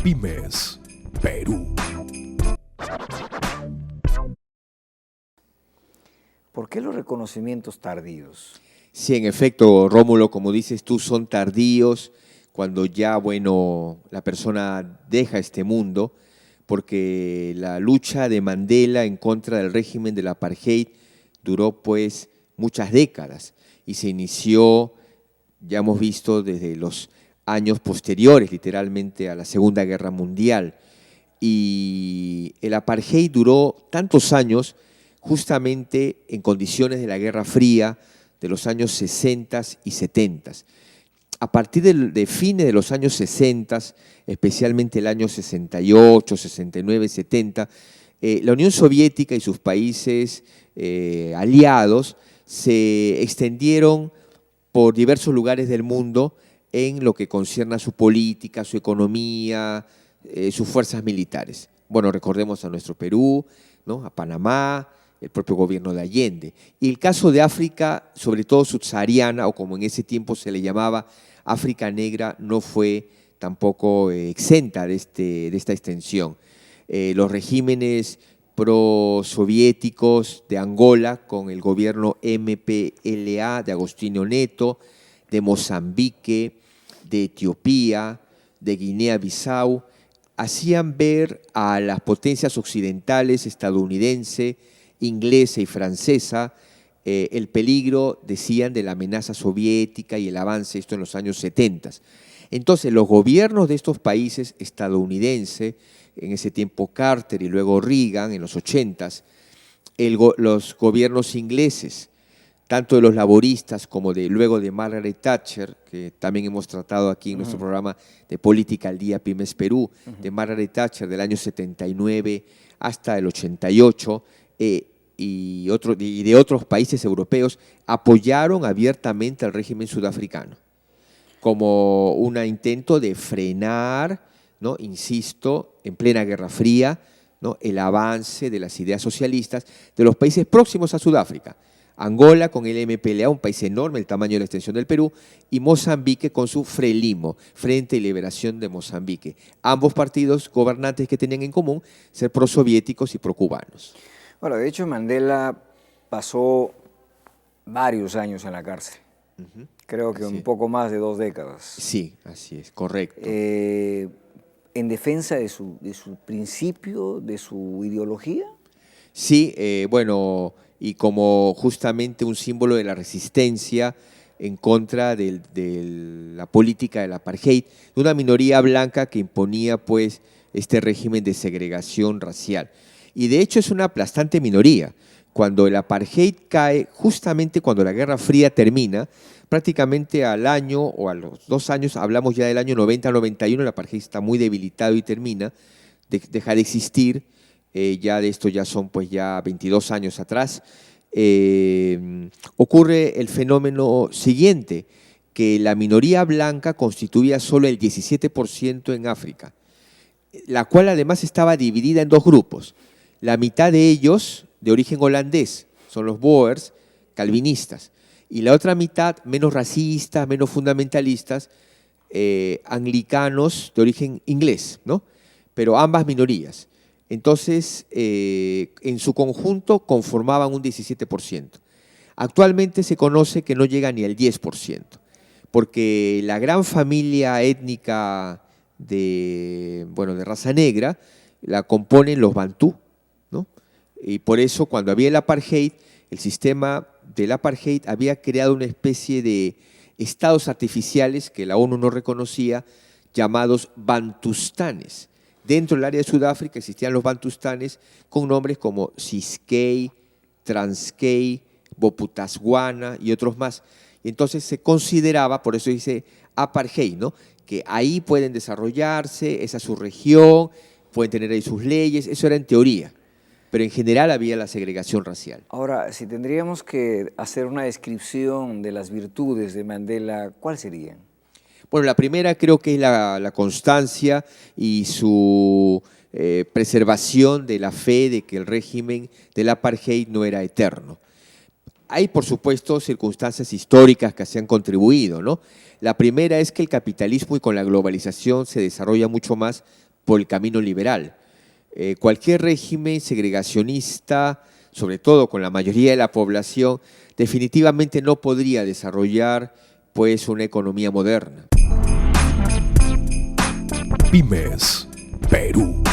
Pymes, Perú. ¿Por qué los reconocimientos tardíos? Sí, en efecto, Rómulo, como dices tú, son tardíos cuando ya, bueno, la persona deja este mundo, porque la lucha de Mandela en contra del régimen del apartheid duró pues muchas décadas y se inició, ya hemos visto, desde los años posteriores, literalmente, a la Segunda Guerra Mundial. Y el apartheid duró tantos años justamente en condiciones de la Guerra Fría de los años 60 y 70. A partir de fines de los años 60, especialmente el año 68, 69, 70, la Unión Soviética y sus países aliados se extendieron por diversos lugares del mundo en lo que concierne a su política, su economía, sus fuerzas militares. Bueno, recordemos a nuestro Perú, ¿no?, a Panamá, el propio gobierno de Allende. Y el caso de África, sobre todo subsahariana, o como en ese tiempo se le llamaba África Negra, no fue tampoco exenta de esta extensión. Los regímenes prosoviéticos de Angola, con el gobierno MPLA de Agostinho Neto, de Mozambique, de Etiopía, de Guinea-Bissau, hacían ver a las potencias occidentales, estadounidense, inglesa y francesa, el peligro, decían, de la amenaza soviética y el avance, esto en los años 70. Entonces, los gobiernos de estos países, estadounidense, en ese tiempo Carter y luego Reagan, en los 80, los gobiernos ingleses, tanto de los laboristas como luego de Margaret Thatcher, que también hemos tratado aquí en nuestro programa de Política al Día Pymes Perú, de Margaret Thatcher del año 79 hasta el 88, y de otros países europeos, apoyaron abiertamente al régimen sudafricano como un intento de frenar, ¿no?, insisto, en plena Guerra Fría, ¿no?, el avance de las ideas socialistas de los países próximos a Sudáfrica. Angola con el MPLA, un país enorme, el tamaño de la extensión del Perú, y Mozambique con su FRELIMO, Frente de Liberación de Mozambique. Ambos partidos gobernantes que tenían en común ser prosoviéticos y procubanos. Bueno, de hecho Mandela pasó varios años en la cárcel. Creo que un poco más de 2 décadas. Sí, así es, correcto. ¿En defensa de su principio, de su ideología? Sí, bueno, y como justamente un símbolo de la resistencia en contra de la política del apartheid, de una minoría blanca que imponía pues este régimen de segregación racial. Y de hecho es una aplastante minoría. Cuando el apartheid cae, justamente cuando la Guerra Fría termina, prácticamente al año o a los 2 años, hablamos ya del año 90-91, el apartheid está muy debilitado y termina, deja de existir. Ya de esto ya son pues ya 22 años atrás, ocurre el fenómeno siguiente, que la minoría blanca constituía solo el 17% en África, la cual además estaba dividida en 2 grupos. La mitad de ellos de origen holandés, son los Boers, calvinistas, y la otra mitad, menos racistas, menos fundamentalistas, anglicanos de origen inglés, ¿no?, pero ambas minorías. Entonces, en su conjunto conformaban un 17%. Actualmente se conoce que no llega ni al 10%, porque la gran familia étnica de raza negra la componen los bantú, ¿no? Y por eso, cuando había el apartheid, el sistema del apartheid había creado una especie de estados artificiales que la ONU no reconocía, llamados bantustanes. Dentro del área de Sudáfrica existían los bantustanes con nombres como Ciskei, Transkei, Bophuthatswana y otros más. Y entonces se consideraba, por eso dice apartheid, ¿no?, que ahí pueden desarrollarse, esa es su región, pueden tener ahí sus leyes, eso era en teoría, pero en general había la segregación racial. Ahora, si tendríamos que hacer una descripción de las virtudes de Mandela, ¿cuáles serían? Bueno, la primera creo que es la constancia y su preservación de la fe de que el régimen del apartheid no era eterno. Hay, por supuesto, circunstancias históricas que se han contribuido, ¿no? La primera es que el capitalismo y con la globalización se desarrolla mucho más por el camino liberal. Cualquier régimen segregacionista, sobre todo con la mayoría de la población, definitivamente no podría desarrollar pues una economía moderna. Pymes Perú.